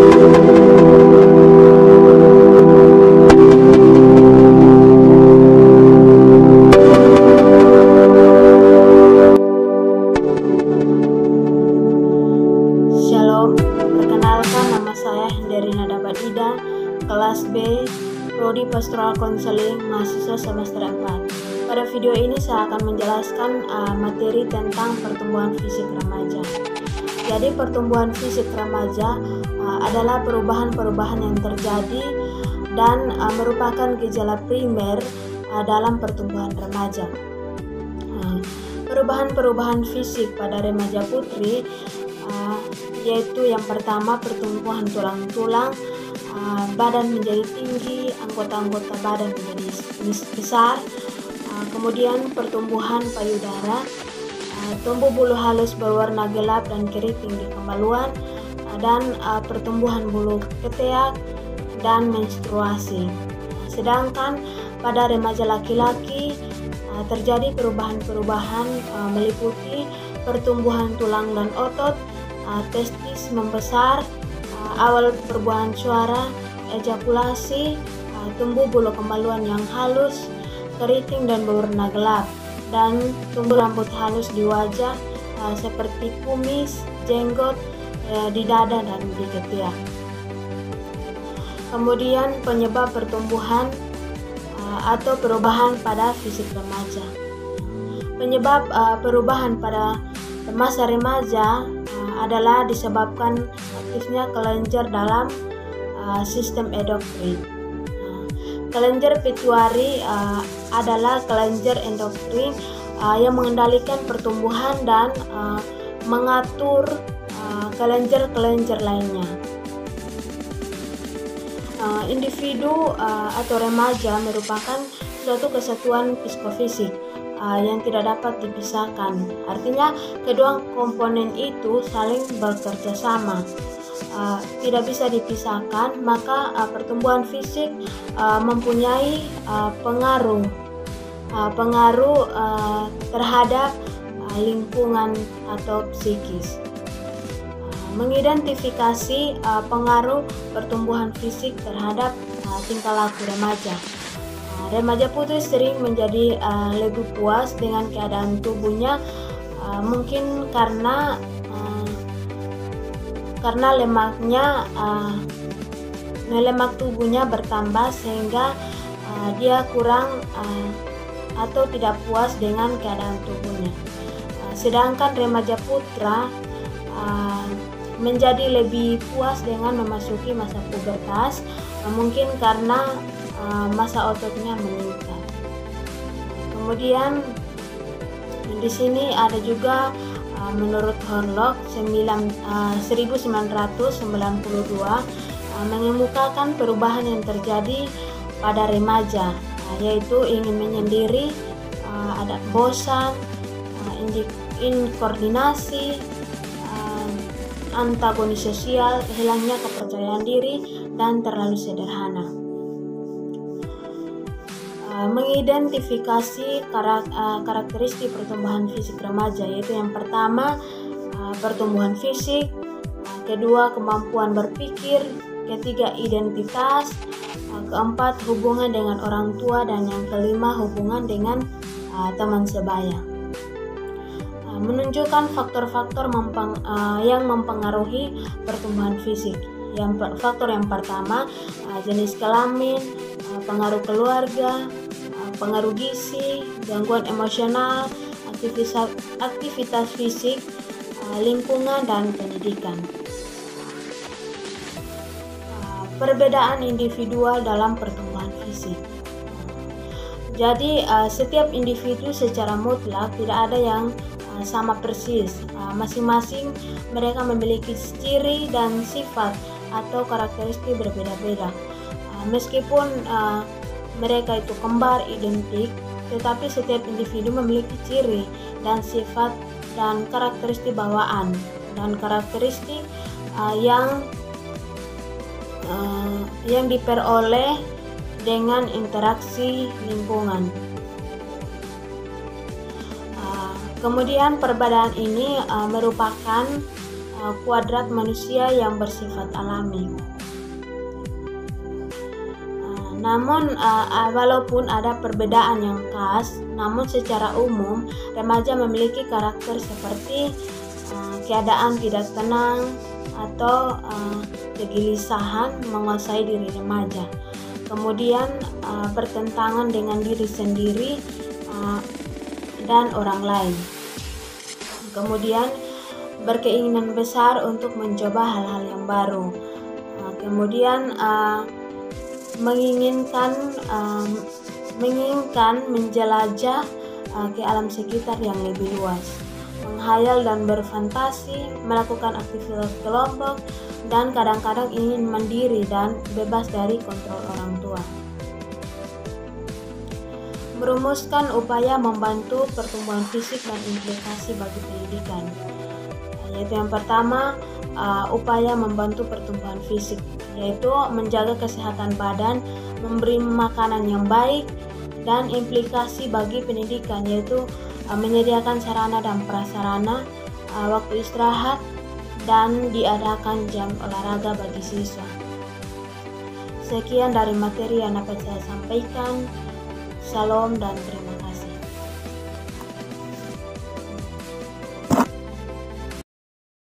Shalom, perkenalkan nama saya Henderi Nadabadida, kelas B, Prodi Pastoral Counseling, mahasiswa semester 4. Pada video ini saya akan menjelaskan materi tentang pertumbuhan fisik remaja. Jadi pertumbuhan fisik remaja adalah perubahan-perubahan yang terjadi dan merupakan gejala primer dalam pertumbuhan remaja. Perubahan-perubahan fisik pada remaja putri yaitu yang pertama pertumbuhan tulang-tulang, badan menjadi tinggi, anggota-anggota badan menjadi besar, kemudian pertumbuhan payudara, tumbuh bulu halus berwarna gelap dan keriting di kemaluan, dan pertumbuhan bulu ketiak dan menstruasi. Sedangkan pada remaja laki-laki terjadi perubahan-perubahan meliputi pertumbuhan tulang dan otot, testis membesar, awal perbuahan suara, ejakulasi, tumbuh bulu kemaluan yang halus, keriting dan berwarna gelap, dan tumbuh rambut halus di wajah seperti kumis, jenggot, di dada dan di ketiak. Kemudian penyebab pertumbuhan atau perubahan pada fisik remaja. Penyebab perubahan pada masa remaja adalah disebabkan aktifnya kelenjar dalam sistem endokrin. Kelenjar pituitari adalah kelenjar endokrin yang mengendalikan pertumbuhan dan mengatur kelenjar-kelenjar lainnya. Individu atau remaja merupakan suatu kesatuan psikofisik yang tidak dapat dipisahkan. Artinya kedua komponen itu saling bekerja sama, tidak bisa dipisahkan. Maka pertumbuhan fisik mempunyai pengaruh terhadap lingkungan atau psikis. Mengidentifikasi pengaruh pertumbuhan fisik terhadap tingkah laku remaja. Remaja putri sering menjadi lebih puas dengan keadaan tubuhnya, mungkin karena lemak tubuhnya bertambah sehingga dia kurang atau tidak puas dengan keadaan tubuhnya. Sedangkan remaja putra menjadi lebih puas dengan memasuki masa pubertas, mungkin karena masa ototnya meningkat. Kemudian di sini ada juga menurut Horlock 1992 mengemukakan perubahan yang terjadi pada remaja, yaitu ingin menyendiri, ada bosan, inkoordinasi, antagonis sosial, hilangnya kepercayaan diri, dan terlalu sederhana. Mengidentifikasi karakteristik pertumbuhan fisik remaja, yaitu yang pertama pertumbuhan fisik, kedua kemampuan berpikir, ketiga identitas, keempat hubungan dengan orang tua, dan yang kelima hubungan dengan teman sebaya. Menunjukkan faktor-faktor yang mempengaruhi pertumbuhan fisik. Faktor yang pertama jenis kelamin, pengaruh keluarga, pengaruh gizi, gangguan emosional, aktivitas fisik, lingkungan, dan pendidikan. Perbedaan individual dalam pertumbuhan fisik. Jadi setiap individu secara mutlak tidak ada yang sama persis. Masing-masing mereka memiliki ciri dan sifat atau karakteristik berbeda-beda. Meskipun mereka itu kembar identik, tetapi setiap individu memiliki ciri dan sifat dan karakteristik bawaan dan karakteristik yang diperoleh dengan interaksi lingkungan. Kemudian perbedaan ini merupakan kuadrat manusia yang bersifat alami. Namun walaupun ada perbedaan yang khas, namun secara umum remaja memiliki karakter seperti keadaan tidak tenang atau kegelisahan menguasai diri remaja. Kemudian bertentangan dengan diri sendiri dan orang lain. Kemudian berkeinginan besar untuk mencoba hal-hal yang baru. Kemudian menginginkan menjelajah ke alam sekitar yang lebih luas, menghayal dan berfantasi, melakukan aktivitas kelompok, dan kadang-kadang ingin mandiri dan bebas dari kontrol orang tua. Merumuskan upaya membantu pertumbuhan fisik dan implikasi bagi pendidikan, yaitu yang pertama, upaya membantu pertumbuhan fisik, yaitu menjaga kesehatan badan, memberi makanan yang baik, dan implikasi bagi pendidikan, yaitu menyediakan sarana dan prasarana, waktu istirahat, dan diadakan jam olahraga bagi siswa. Sekian dari materi yang dapat saya sampaikan. Salam dan terima kasih.